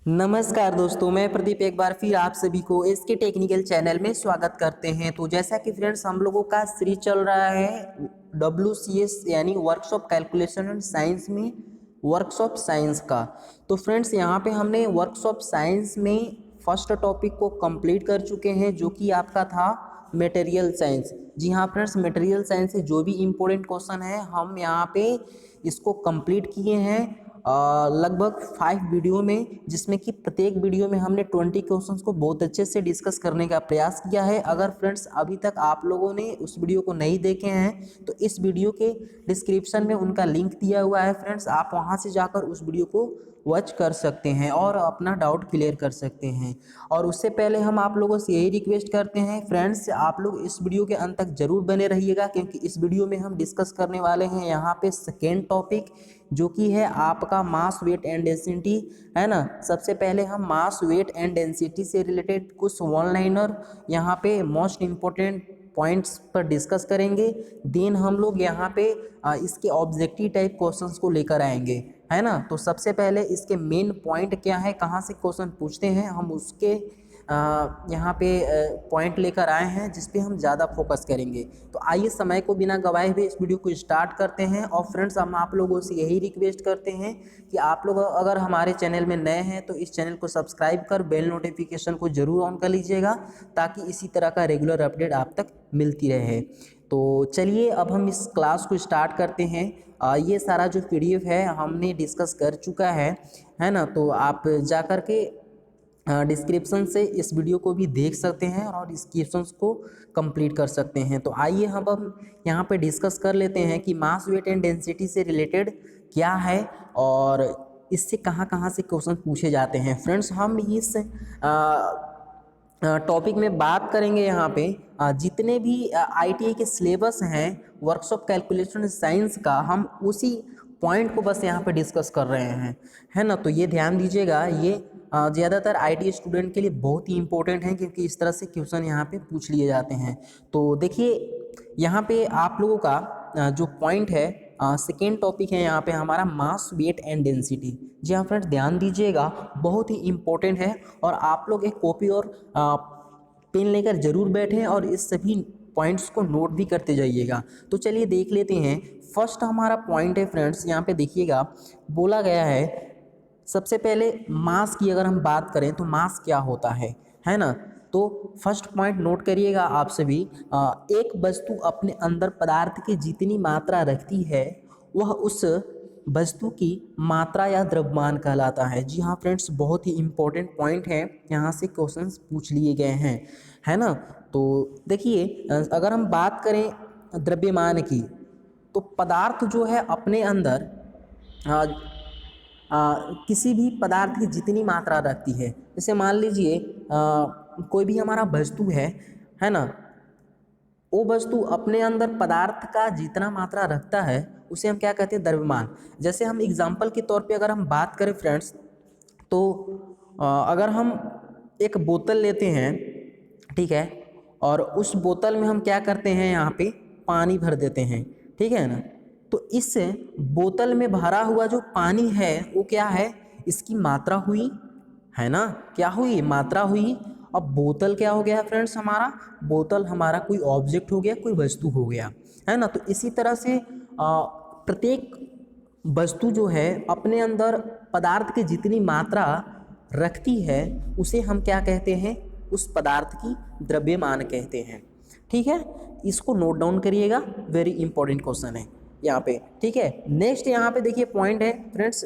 नमस्कार दोस्तों, मैं प्रदीप एक बार फिर आप सभी को इसके टेक्निकल चैनल में स्वागत करते हैं। तो जैसा कि फ्रेंड्स हम लोगों का सीरीज चल रहा है WCS यानी वर्कशॉप कैलकुलेशन एंड साइंस में वर्कशॉप साइंस का। तो फ्रेंड्स यहाँ पे हमने वर्कशॉप साइंस में फर्स्ट टॉपिक को कंप्लीट कर चुके हैं जो कि आपका था मटेरियल साइंस। जी हाँ फ्रेंड्स, मटेरियल साइंस से जो भी इम्पोर्टेंट क्वेश्चन है हम यहाँ पे इसको कंप्लीट किए हैं लगभग 5 वीडियो में, जिसमें कि प्रत्येक वीडियो में हमने 20 क्वेश्चंस को बहुत अच्छे से डिस्कस करने का प्रयास किया है। अगर फ्रेंड्स अभी तक आप लोगों ने उस वीडियो को नहीं देखे हैं तो इस वीडियो के डिस्क्रिप्शन में उनका लिंक दिया हुआ है फ्रेंड्स, आप वहां से जाकर उस वीडियो को वॉच कर सकते हैं और अपना डाउट क्लियर कर सकते हैं। और उससे पहले हम आप लोगों से यही रिक्वेस्ट करते हैं फ्रेंड्स, आप लोग इस वीडियो के अंत तक जरूर बने रहिएगा, क्योंकि इस वीडियो में हम डिस्कस करने वाले हैं यहाँ पे सेकेंड टॉपिक जो कि है आपका मास वेट एंड डेंसिटी, है ना। सबसे पहले हम मास वेट एंड डेंसिटी से रिलेटेड कुछ वन लाइनर यहाँ पे मोस्ट इम्पोर्टेंट पॉइंट्स पर डिस्कस करेंगे। देन हम लोग यहाँ पे इसके ऑब्जेक्टिव टाइप क्वेश्चंस को लेकर आएंगे, है ना। तो सबसे पहले इसके मेन पॉइंट क्या है, कहाँ से क्वेश्चन पूछते हैं, हम उसके यहाँ पे पॉइंट लेकर आए हैं जिस पे हम ज़्यादा फोकस करेंगे। तो आइए समय को बिना गवाए हुए इस वीडियो को स्टार्ट करते हैं। और फ्रेंड्स हम आप लोगों से यही रिक्वेस्ट करते हैं कि आप लोग अगर हमारे चैनल में नए हैं तो इस चैनल को सब्सक्राइब कर बेल नोटिफिकेशन को ज़रूर ऑन कर लीजिएगा, ताकि इसी तरह का रेगुलर अपडेट आप तक मिलती रहे। तो चलिए अब हम इस क्लास को स्टार्ट करते हैं। ये सारा जो PDF है हमने डिस्कस कर चुका है ना। तो आप जा कर के डिस्क्रिप्शन से इस वीडियो को भी देख सकते हैं और इस क्वेश्चंस को कंप्लीट कर सकते हैं। तो आइए हम यहाँ पे डिस्कस कर लेते हैं कि मास वेट एंड डेंसिटी से रिलेटेड क्या है और इससे कहाँ कहाँ से क्वेश्चन पूछे जाते हैं। फ्रेंड्स हम इस टॉपिक में बात करेंगे यहाँ पे जितने भी ITI के सिलेबस हैं वर्कशॉप कैलकुलेशन साइंस का, हम उसी पॉइंट को बस यहाँ पे डिस्कस कर रहे हैं, है ना। तो ये ध्यान दीजिएगा, ये ज़्यादातर ITI स्टूडेंट के लिए बहुत ही इंपॉर्टेंट है, क्योंकि इस तरह से क्वेश्चन यहाँ पे पूछ लिए जाते हैं। तो देखिए यहाँ पे आप लोगों का जो पॉइंट है सेकेंड टॉपिक है यहाँ पे हमारा मास वेट एंड डेंसिटी। जी हाँ फ्रेंड्स, ध्यान दीजिएगा, बहुत ही इम्पोर्टेंट है और आप लोग एक कॉपी और पेन लेकर जरूर बैठें और इस सभी पॉइंट्स को नोट भी करते जाइएगा। तो चलिए देख लेते हैं। फर्स्ट हमारा पॉइंट है फ्रेंड्स, यहाँ पे देखिएगा बोला गया है सबसे पहले मास की अगर हम बात करें तो मास क्या होता है ना। तो फर्स्ट पॉइंट नोट करिएगा आप सभी, एक वस्तु अपने अंदर पदार्थ की जितनी मात्रा रखती है वह उस वस्तु की मात्रा या द्रव्यमान कहलाता है। जी हाँ फ्रेंड्स, बहुत ही इंपॉर्टेंट पॉइंट है, यहाँ से क्वेश्चंस पूछ लिए गए हैं, है ना। तो देखिए अगर हम बात करें द्रव्यमान की, तो पदार्थ जो है अपने अंदर किसी भी पदार्थ की जितनी मात्रा रखती है, जैसे मान लीजिए कोई भी हमारा वस्तु है ना, वो वस्तु अपने अंदर पदार्थ का जितना मात्रा रखता है उसे हम क्या कहते हैं, द्रव्यमान। जैसे हम एग्जाम्पल के तौर पे अगर हम बात करें फ्रेंड्स, तो अगर हम एक बोतल लेते हैं, ठीक है, और उस बोतल में हम क्या करते हैं, यहाँ पे पानी भर देते हैं, ठीक है ना। तो इस बोतल में भरा हुआ जो पानी है वो क्या है, इसकी मात्रा हुई, है ना, क्या हुई, मात्रा हुई। अब बोतल क्या हो गया फ्रेंड्स, हमारा बोतल हमारा कोई ऑब्जेक्ट हो गया, कोई वस्तु हो गया, है ना। तो इसी तरह से प्रत्येक वस्तु जो है अपने अंदर पदार्थ की जितनी मात्रा रखती है उसे हम क्या कहते हैं, उस पदार्थ की द्रव्यमान कहते हैं, ठीक है। इसको नोट डाउन करिएगा, वेरी इंपॉर्टेंट क्वेश्चन है यहाँ पे, ठीक है। नेक्स्ट यहाँ पे देखिए पॉइंट है फ्रेंड्स,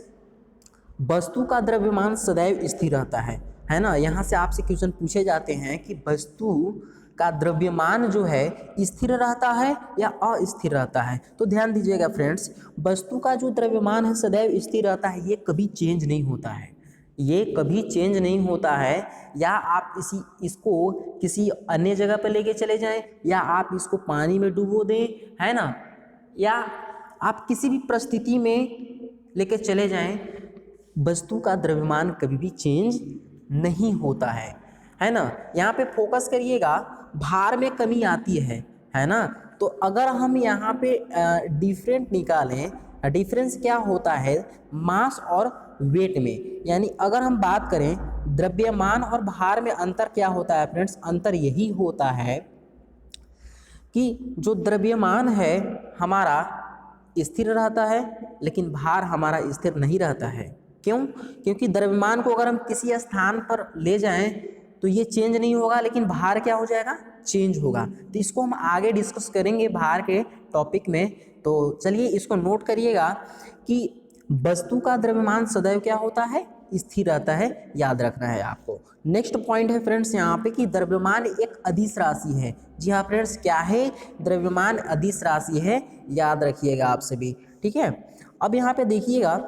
वस्तु का द्रव्यमान सदैव स्थिर रहता है ना। यहाँ से आपसे क्वेश्चन पूछे जाते हैं कि वस्तु का द्रव्यमान जो है स्थिर रहता है या अस्थिर रहता है। तो ध्यान दीजिएगा फ्रेंड्स, वस्तु का जो द्रव्यमान है सदैव स्थिर रहता है, ये कभी चेंज नहीं होता है, ये कभी चेंज नहीं होता है। या आप इसको किसी अन्य जगह पर लेके चले जाएं, या आप इसको पानी में डुबो दें, है ना, या आप किसी भी परिस्थिति में लेके चले जाएं, वस्तु का द्रव्यमान कभी भी चेंज नहीं होता है ना। यहाँ पे फोकस करिएगा, भार में कमी आती है ना। तो अगर हम यहाँ पे डिफरेंट निकालें, डिफरेंस क्या होता है, मास और वेट में। यानी अगर हम बात करें द्रव्यमान और भार में अंतर क्या होता है फ्रेंड्स, अंतर यही होता है कि जो द्रव्यमान है हमारा स्थिर रहता है लेकिन भार हमारा स्थिर नहीं रहता है। क्यों? क्योंकि द्रव्यमान को अगर हम किसी स्थान पर ले जाएं तो ये चेंज नहीं होगा, लेकिन भार क्या हो जाएगा, चेंज होगा। तो इसको हम आगे डिस्कस करेंगे भार के टॉपिक में। तो चलिए इसको नोट करिएगा कि वस्तु का द्रव्यमान सदैव क्या होता है, स्थिर रहता है, याद रखना है आपको। नेक्स्ट पॉइंट है फ्रेंड्स यहाँ पे कि द्रव्यमान एक अदिश राशि है। जी हाँ फ्रेंड्स, क्या है, द्रव्यमान अदिश राशि है, याद रखिएगा आप सभी, ठीक है। अब यहाँ पे देखिएगा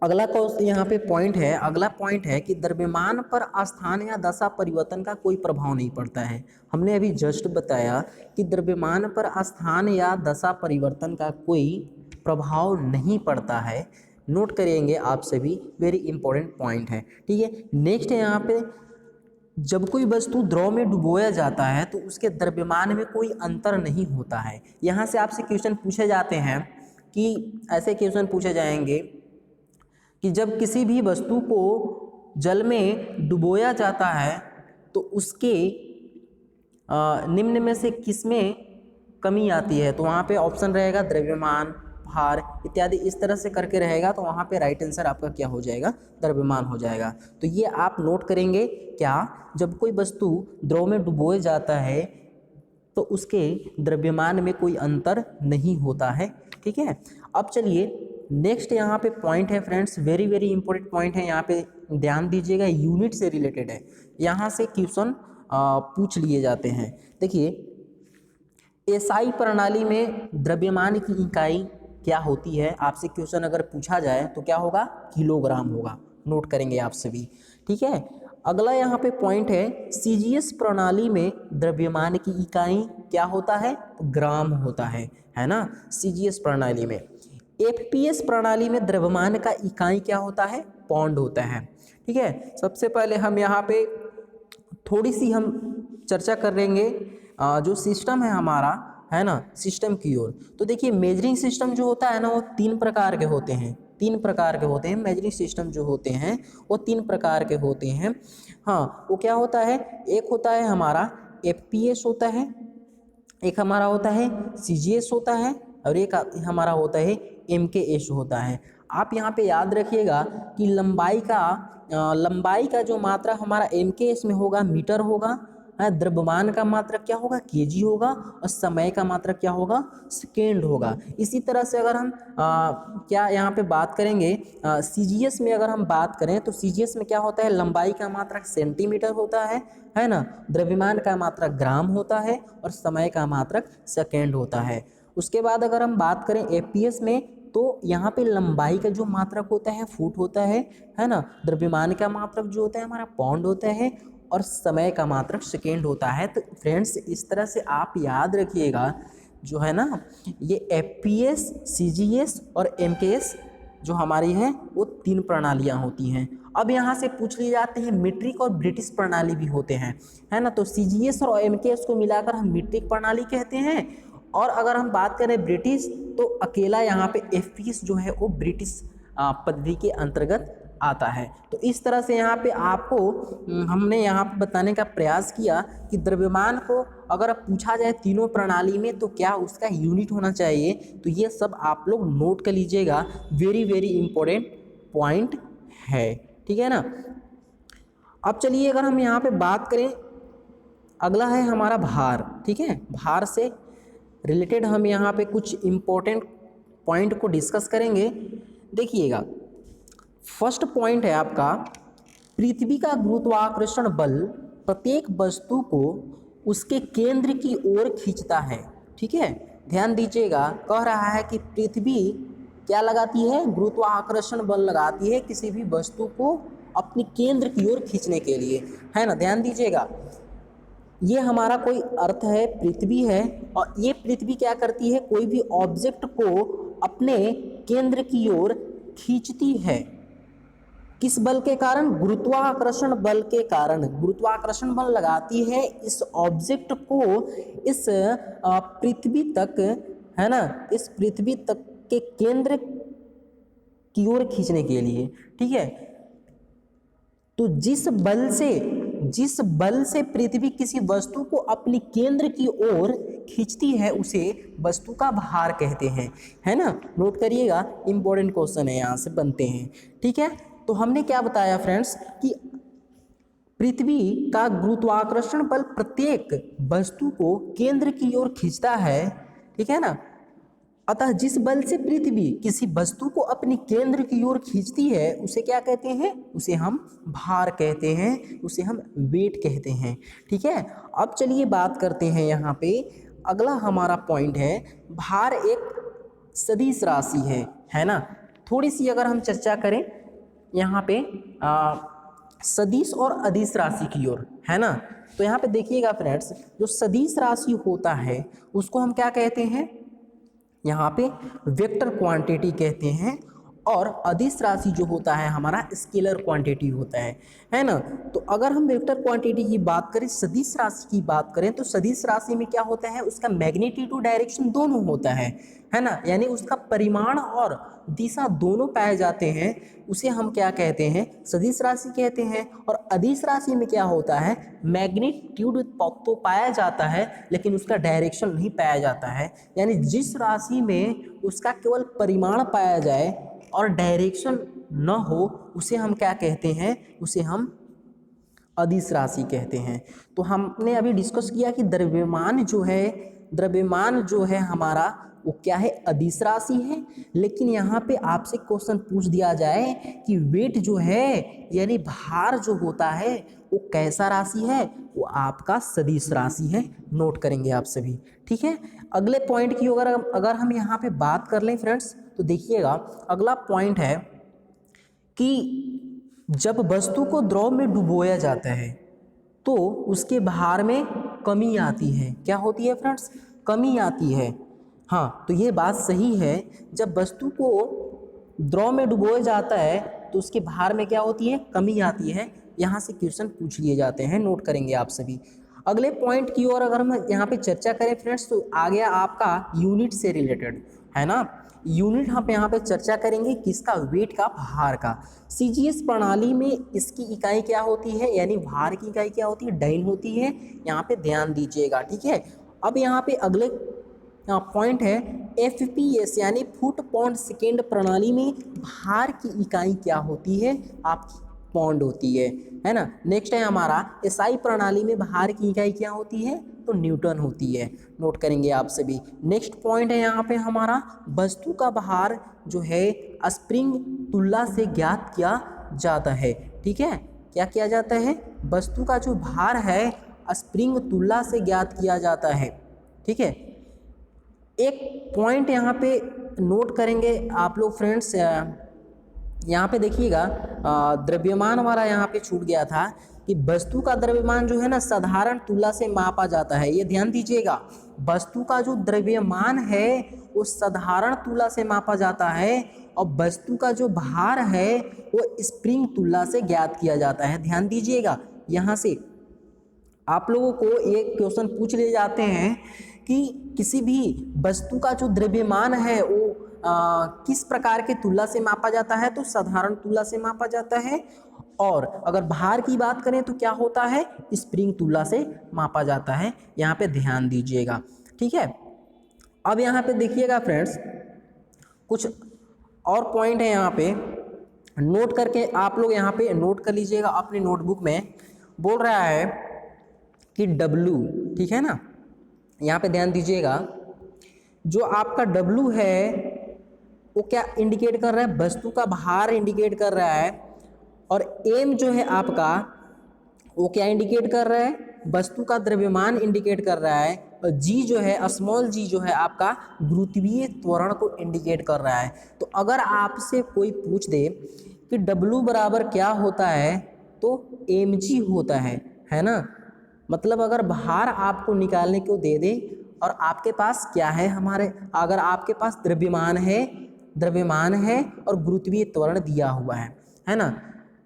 अगला यहाँ पे पॉइंट है, अगला पॉइंट है कि द्रव्यमान पर स्थान या दशा परिवर्तन का कोई प्रभाव नहीं पड़ता है। हमने अभी जस्ट बताया कि द्रव्यमान पर स्थान या दशा परिवर्तन का कोई प्रभाव नहीं पड़ता है। नोट करेंगे आप सभी, वेरी इंपॉर्टेंट पॉइंट है, ठीक है। नेक्स्ट है यहाँ पे, जब कोई वस्तु द्रव में डुबोया जाता है तो उसके द्रव्यमान में कोई अंतर नहीं होता है। यहाँ से आपसे क्वेश्चन पूछे जाते हैं कि ऐसे क्वेश्चन पूछे जाएंगे कि जब किसी भी वस्तु को जल में डुबोया जाता है तो उसके निम्न में से किस में कमी आती है, तो वहाँ पे ऑप्शन रहेगा द्रव्यमान, भार इत्यादि, इस तरह से करके रहेगा। तो वहाँ पे राइट आंसर आपका क्या हो जाएगा, द्रव्यमान हो जाएगा। तो ये आप नोट करेंगे क्या, जब कोई वस्तु द्रव में डुबोया जाता है तो उसके द्रव्यमान में कोई अंतर नहीं होता है, ठीक है। अब चलिए नेक्स्ट यहाँ पे पॉइंट है friends, very very important point है, यहाँ पे ध्यान दीजिएगा, यूनिट से रिलेटेड है। यहाँ से क्वेश्चन पूछ लिए जाते हैं। देखिए एसआई प्रणाली में द्रव्यमान की इकाई क्या होती है, आपसे क्वेश्चन अगर पूछा जाए तो क्या होगा, किलोग्राम होगा। नोट करेंगे आप सभी, ठीक है। अगला यहाँ पे पॉइंट है, सीजीएस प्रणाली में द्रव्यमान की इकाई क्या होता है, तो ग्राम होता है ना, सीजीएस प्रणाली में। एफपीएस प्रणाली में द्रव्यमान का इकाई क्या होता है, पौंड होता है, ठीक है। सबसे पहले हम यहाँ पे थोड़ी सी हम चर्चा करेंगे जो सिस्टम है हमारा, है ना, सिस्टम की ओर। तो देखिए मेजरिंग सिस्टम जो होता है ना वो तीन प्रकार के होते हैं, तीन प्रकार के होते हैं। मेजरिंग सिस्टम जो होते हैं वो तीन प्रकार के होते हैं। हाँ, वो क्या होता है, एक होता है हमारा एफपीएस होता है, एक हमारा होता है सीजीएस होता है, और एक हमारा होता है एमकेएस होता है। आप यहाँ पे याद रखिएगा कि लंबाई का जो मात्रा हमारा एमकेएस में होगा मीटर होगा, द्रव्यमान का मात्रक क्या होगा, केजी होगा, और समय का मात्रक क्या होगा, सेकेंड होगा। इसी तरह से अगर हम क्या यहाँ पे बात करेंगे सीजीएस में, अगर हम बात करें तो सीजीएस में क्या होता है, लंबाई का मात्रक सेंटीमीटर होता है ना, द्रव्यमान का मात्रक ग्राम होता है, और समय का मात्रक सेकेंड होता है। उसके बाद अगर हम बात करें एफपीएस में तो यहाँ पे लंबाई का जो मात्रक होता है फुट होता है ना, द्रव्यमान का मात्रक जो होता है हमारा पाउंड होता है, और समय का मात्रक सेकेंड होता है। तो फ्रेंड्स इस तरह से आप याद रखिएगा जो है ना, ये एफपीएस, सीजीएस और एमकेएस जो हमारी है वो तीन प्रणालियाँ होती हैं। अब यहाँ से पूछ लिए जाते हैं मीट्रिक और ब्रिटिश प्रणाली भी होते हैं, है ना। तो सीजीएस और एमकेएस को मिलाकर हम मीट्रिक प्रणाली कहते हैं, और अगर हम बात करें ब्रिटिश तो अकेला यहाँ पे एफपीएस जो है वो ब्रिटिश पद्धति के अंतर्गत आता है। तो इस तरह से यहाँ पे आपको हमने यहाँ पे बताने का प्रयास किया कि द्रव्यमान को अगर पूछा जाए तीनों प्रणाली में तो क्या उसका यूनिट होना चाहिए। तो ये सब आप लोग नोट कर लीजिएगा, वेरी वेरी इंपॉर्टेंट पॉइंट है, ठीक है ना। अब चलिए अगर हम यहाँ पे बात करें, अगला है हमारा भार, ठीक है। भार से रिलेटेड हम यहाँ पे कुछ इम्पोर्टेंट पॉइंट को डिस्कस करेंगे। देखिएगा फर्स्ट पॉइंट है आपका, पृथ्वी का गुरुत्वाकर्षण बल प्रत्येक वस्तु को उसके केंद्र की ओर खींचता है, ठीक है। ध्यान दीजिएगा, कह रहा है कि पृथ्वी क्या लगाती है, गुरुत्वाकर्षण बल लगाती है किसी भी वस्तु को अपनी केंद्र की ओर खींचने के लिए, है ना। ध्यान दीजिएगा, ये हमारा कोई अर्थ है, पृथ्वी है, और ये पृथ्वी क्या करती है, कोई भी ऑब्जेक्ट को अपने केंद्र की ओर खींचती है। किस बल के कारण, गुरुत्वाकर्षण बल के कारण। गुरुत्वाकर्षण बल लगाती है इस ऑब्जेक्ट को इस पृथ्वी तक, है ना, इस पृथ्वी तक के केंद्र की ओर खींचने के लिए, ठीक है। तो जिस बल से पृथ्वी किसी वस्तु को अपनी केंद्र की ओर खींचती है उसे वस्तु का भार कहते हैं, है ना। नोट करिएगा, इंपॉर्टेंट क्वेश्चन है, यहाँ से बनते हैं, ठीक है। तो हमने क्या बताया फ्रेंड्स कि पृथ्वी का गुरुत्वाकर्षण बल प्रत्येक वस्तु को केंद्र की ओर खींचता है, ठीक है ना। अतः जिस बल से पृथ्वी किसी वस्तु को अपनी केंद्र की ओर खींचती है उसे क्या कहते हैं, उसे हम भार कहते हैं, उसे हम वेट कहते हैं, ठीक है। अब चलिए बात करते हैं यहाँ पे, अगला हमारा पॉइंट है भार एक सदिश राशि है ना। थोड़ी सी अगर हम चर्चा करें यहाँ पे सदिश और अदिश राशि की ओर, है ना। तो यहाँ पे देखिएगा फ्रेंड्स, जो सदिश राशि होता है उसको हम क्या कहते हैं, यहाँ पे वेक्टर क्वांटिटी कहते हैं, और अदिश राशि जो होता है हमारा स्केलर क्वांटिटी होता है ना। तो अगर हम वेक्टर क्वांटिटी की बात करें, सदिश राशि की बात करें, तो सदिश राशि में क्या होता है, उसका मैग्नीट्यूड और डायरेक्शन दोनों होता है ना, यानी उसका परिमाण और दिशा दोनों पाए जाते हैं, उसे हम क्या कहते हैं, सदिश राशि कहते हैं। और अदिश राशि में क्या होता है, मैग्नीट्यूड तो पाया जाता है लेकिन उसका डायरेक्शन नहीं पाया जाता है, यानी जिस राशि में उसका केवल परिमाण पाया जाए और डायरेक्शन न हो उसे हम क्या कहते हैं, उसे हम अदिश राशि कहते हैं। तो हमने अभी डिस्कस किया कि द्रव्यमान जो है हमारा वो क्या है, अदिश राशि है। लेकिन यहाँ पे आपसे क्वेश्चन पूछ दिया जाए कि वेट जो है यानी भार जो होता है वो कैसा राशि है, वो आपका सदिश राशि है। नोट करेंगे आप सभी, ठीक है। अगले पॉइंट की अगर हम यहाँ पे बात कर लें फ्रेंड्स, तो देखिएगा अगला पॉइंट है कि जब वस्तु को द्रव में डुबोया जाता है तो उसके भार में कमी आती है। क्या होती है फ्रेंड्स, कमी आती है। हाँ, तो ये बात सही है, जब वस्तु को द्रव में डुबोया जाता है तो उसके भार में क्या होती है, कमी आती है। यहाँ से क्वेश्चन पूछ लिए जाते हैं, नोट करेंगे आप सभी। अगले पॉइंट की ओर अगर हम यहाँ पे चर्चा करें फ्रेंड्स, तो आ गया आपका यूनिट से रिलेटेड, है ना। यूनिट हम यहाँ पे चर्चा करेंगे किसका, वेट का, भार का। सीजीएस प्रणाली में इसकी इकाई क्या होती है, यानी भार की इकाई क्या होती है, डाइन होती है। यहाँ पे ध्यान दीजिएगा, ठीक है। अब यहाँ पे अगले पॉइंट है एफपीएस यानी फुट पाउंड सेकेंड प्रणाली में भार की इकाई क्या होती है, आपकी पाउंड होती है ना। नेक्स्ट है हमारा एसआई प्रणाली में भार की इकाई क्या होती है, तो न्यूटन होती है। नोट करेंगे आप सभी। नेक्स्ट पॉइंट है यहाँ पे हमारा वस्तु का भार जो है स्प्रिंग तुलना से ज्ञात किया जाता है, ठीक है। क्या किया जाता है, वस्तु का जो भार है स्प्रिंग तुलना से ज्ञात किया जाता है, ठीक है। एक पॉइंट यहाँ पे नोट करेंगे आप लोग फ्रेंड्स, यहाँ पे देखिएगा द्रव्यमान वाला यहाँ पे छूट गया था कि वस्तु का द्रव्यमान जो है ना साधारण तुला से मापा जाता है। ये ध्यान दीजिएगा, वस्तु का जो द्रव्यमान है वो साधारण तुला से मापा जाता है और वस्तु का जो भार है वो स्प्रिंग तुला से ज्ञात किया जाता है। ध्यान दीजिएगा, यहाँ से आप लोगों को एक क्वेश्चन पूछ लिए जाते हैं कि किसी भी वस्तु का जो द्रव्यमान है वो किस प्रकार के तुला से मापा जाता है, तो साधारण तुला से मापा जाता है। और अगर भार की बात करें तो क्या होता है, स्प्रिंग तुला से मापा जाता है। यहाँ पे ध्यान दीजिएगा, ठीक है। अब यहाँ पे देखिएगा फ्रेंड्स, कुछ और पॉइंट है यहाँ पे नोट करके आप लोग यहाँ पे नोट कर लीजिएगा अपनी नोटबुक में। बोल रहा है कि W, ठीक है ना, यहाँ पे ध्यान दीजिएगा, जो आपका W है वो क्या इंडिकेट कर रहा है, वस्तु का भार इंडिकेट कर रहा है। और M जो है आपका वो क्या इंडिकेट कर रहा है, वस्तु का द्रव्यमान इंडिकेट कर रहा है। और G जो है, स्मॉल g जो है आपका गुरुत्वीय त्वरण को इंडिकेट कर रहा है। तो अगर आपसे कोई पूछ दे कि W बराबर क्या होता है, तो mg होता है ना। मतलब अगर भार आपको निकालने को दे दे और आपके पास क्या है, अगर आपके पास द्रव्यमान है और गुरुत्वीय त्वरण दिया हुआ है ना,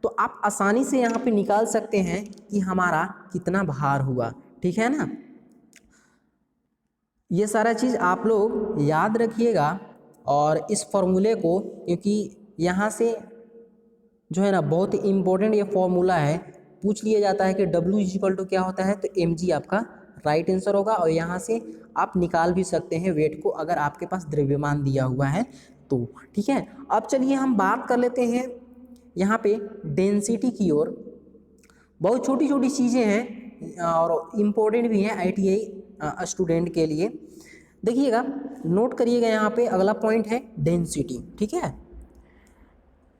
तो आप आसानी से यहाँ पे निकाल सकते हैं कि हमारा कितना भार हुआ, ठीक है ना। ये सारा चीज़ आप लोग याद रखिएगा और इस फॉर्मूले को, क्योंकि यहाँ से जो है ना बहुत ही इम्पोर्टेंट ये फॉर्मूला है, पूछ लिया जाता है कि W इजिकल टू क्या होता है, तो mg आपका राइट आंसर होगा। और यहाँ से आप निकाल भी सकते हैं वेट को अगर आपके पास द्रव्यमान दिया हुआ है तो। ठीक है, अब चलिए हम बात कर लेते हैं यहाँ पे डेंसिटी की ओर। बहुत छोटी छोटी चीज़ें हैं और इम्पोर्टेंट भी हैं ITI स्टूडेंट के लिए। देखिएगा, नोट करिएगा, यहाँ पे अगला पॉइंट है डेंसिटी। ठीक है,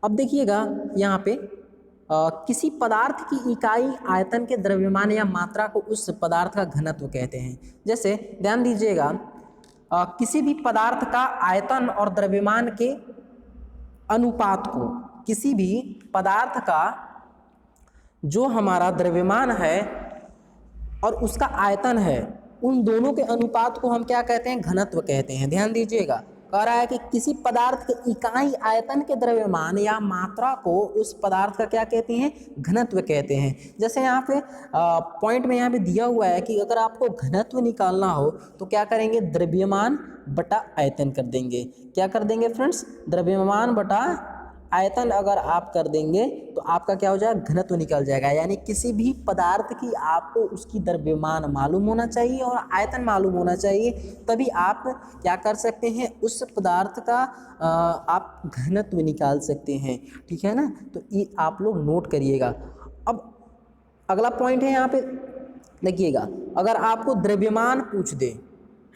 अब देखिएगा यहाँ पे किसी पदार्थ की इकाई आयतन के द्रव्यमान या मात्रा को उस पदार्थ का घनत्व कहते हैं। जैसे ध्यान दीजिएगा, किसी भी पदार्थ का आयतन और द्रव्यमान के अनुपात को, किसी भी पदार्थ का जो हमारा द्रव्यमान है और उसका आयतन है, उन दोनों के अनुपात को हम क्या कहते हैं, घनत्व कहते हैं। ध्यान दीजिएगा, कह रहा है कि किसी पदार्थ के इकाई आयतन के द्रव्यमान या मात्रा को उस पदार्थ का क्या कहते हैं, घनत्व कहते हैं। जैसे यहाँ पे पॉइंट में यहाँ पे दिया हुआ है कि अगर आपको घनत्व निकालना हो तो क्या करेंगे, द्रव्यमान बटा आयतन कर देंगे। क्या कर देंगे फ्रेंड्स, द्रव्यमान बटा आयतन अगर आप कर देंगे तो आपका क्या हो जाएगा, घनत्व निकल जाएगा। यानी किसी भी पदार्थ की आपको उसकी द्रव्यमान मालूम होना चाहिए और आयतन मालूम होना चाहिए, तभी आप क्या कर सकते हैं, उस पदार्थ का आप घनत्व निकाल सकते हैं। ठीक है ना, तो ये आप लोग नोट करिएगा। अब अगला पॉइंट है यहाँ पे देखिएगा, अगर आपको द्रव्यमान पूछ दे,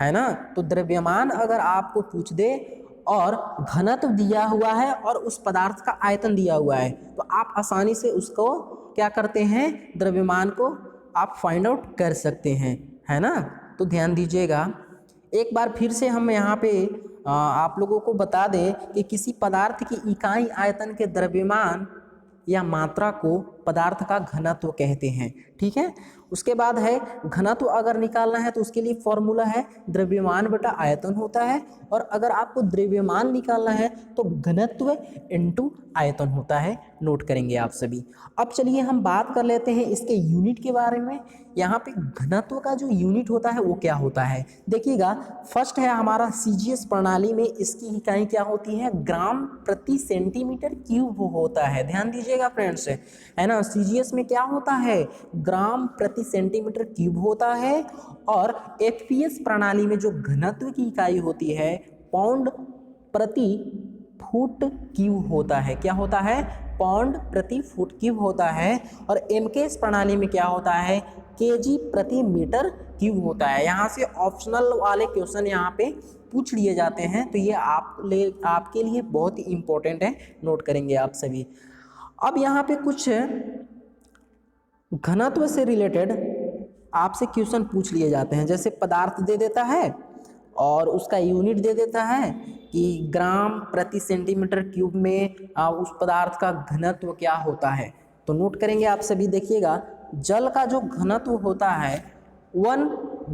है ना, तो द्रव्यमान अगर आपको पूछ दे और घनत्व दिया हुआ है और उस पदार्थ का आयतन दिया हुआ है, तो आप आसानी से उसको क्या करते हैं, द्रव्यमान को आप फाइंड आउट कर सकते हैं, है ना। तो ध्यान दीजिएगा, एक बार फिर से हम यहाँ पे आप लोगों को बता दें कि किसी पदार्थ की इकाई आयतन के द्रव्यमान या मात्रा को पदार्थ का घनत्व कहते हैं। ठीक है, उसके बाद है घनत्व अगर निकालना है तो उसके लिए फॉर्मूला है द्रव्यमान बटा आयतन होता है, और अगर आपको द्रव्यमान निकालना है तो घनत्व इनटू आयतन होता है। नोट करेंगे आप सभी। अब चलिए हम बात कर लेते हैं इसके यूनिट के बारे में। यहाँ पे घनत्व का जो यूनिट होता है वो क्या होता है, देखिएगा, फर्स्ट है हमारा CGS प्रणाली में इसकी इकाई क्या होती है, ग्राम प्रति सेंटीमीटर क्यूब होता है। ध्यान दीजिएगा फ्रेंड्स, है ना, CGS में क्या होता है, ग्राम प्रति सेंटीमीटर क्यूब होता है। और FPS प्रणाली में जो घनत्व की इकाई होती है पाउंड प्रति फुट क्यूब होता है। क्या होता है, पाउंड प्रति फुट क्यूब होता है। और MKS प्रणाली में क्या होता है, केजी प्रति मीटर क्यूब होता है। यहाँ से ऑप्शनल वाले क्वेश्चन यहाँ पे पूछ लिए जाते हैं, तो ये आपके लिए बहुत ही इम्पोर्टेंट है, नोट करेंगे आप सभी। अब यहाँ पे कुछ घनत्व से रिलेटेड आपसे क्वेश्चन पूछ लिए जाते हैं। जैसे पदार्थ दे देता है और उसका यूनिट दे देता है कि ग्राम प्रति सेंटीमीटर क्यूब में उस पदार्थ का घनत्व क्या होता है, तो नोट करेंगे आप सभी। देखिएगा, जल का जो घनत्व होता है 1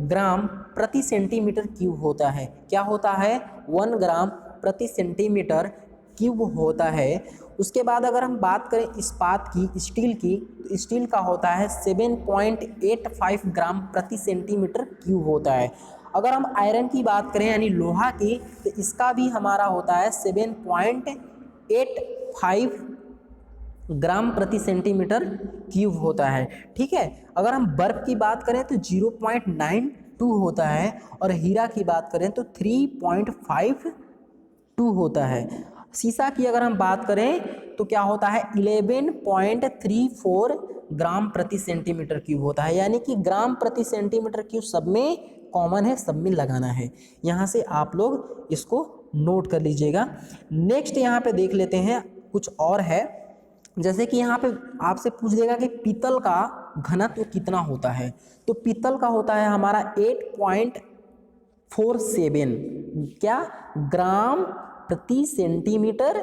ग्राम प्रति सेंटीमीटर क्यूब होता है। क्या होता है, 1 ग्राम प्रति सेंटीमीटर क्यूब होता है। उसके बाद अगर हम बात करें इस्पात की, स्टील की, तो स्टील का होता है 7.85 ग्राम प्रति सेंटीमीटर क्यूब होता है। अगर हम आयरन की बात करें यानी लोहा की, तो इसका भी हमारा होता है 7.85 ग्राम प्रति सेंटीमीटर क्यूब होता है। ठीक है, अगर हम बर्फ की बात करें तो 0.92 होता है, और हीरा की बात करें तो 3.52 होता है। सीसा की अगर हम बात करें तो क्या होता है, 11.34 ग्राम प्रति सेंटीमीटर क्यूब होता है। यानी कि ग्राम प्रति सेंटीमीटर क्यूब सब में कॉमन है, सब में लगाना है। यहाँ से आप लोग इसको नोट कर लीजिएगा। नेक्स्ट यहाँ पे देख लेते हैं कुछ और है। जैसे कि यहाँ पे आपसे पूछ देगा कि पीतल का घनत्व कितना होता है, तो पीतल का होता है हमारा 8.47 क्या ग्राम प्रति सेंटीमीटर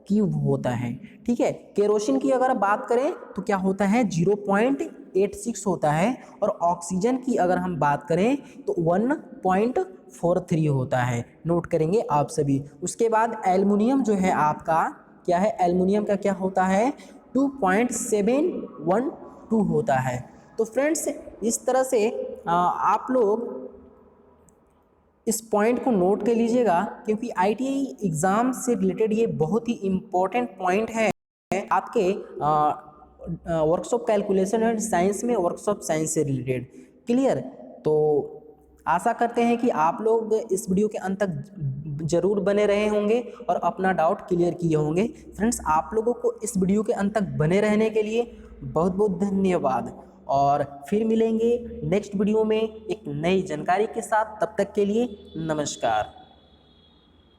क्यूब होता है। ठीक है, केरोसिन की अगर बात करें तो क्या होता है 0.86 होता है, और ऑक्सीजन की अगर हम बात करें तो 1.43 होता है। नोट करेंगे आप सभी। उसके बाद एल्युमिनियम जो है आपका क्या है, एल्युमिनियम का क्या होता है 2.712 होता है। तो फ्रेंड्स, इस तरह से आप लोग इस पॉइंट को नोट कर लीजिएगा, क्योंकि आईटीआई एग्ज़ाम से रिलेटेड ये बहुत ही इम्पोर्टेंट पॉइंट है आपके वर्कशॉप कैलकुलेशन एंड साइंस में, वर्कशॉप साइंस से रिलेटेड। क्लियर? तो आशा करते हैं कि आप लोग इस वीडियो के अंत तक जरूर बने रहे होंगे और अपना डाउट क्लियर किए होंगे। फ्रेंड्स, आप लोगों को इस वीडियो के अंत तक बने रहने के लिए बहुत बहुत धन्यवाद, और फिर मिलेंगे नेक्स्ट वीडियो में एक नई जानकारी के साथ। तब तक के लिए नमस्कार।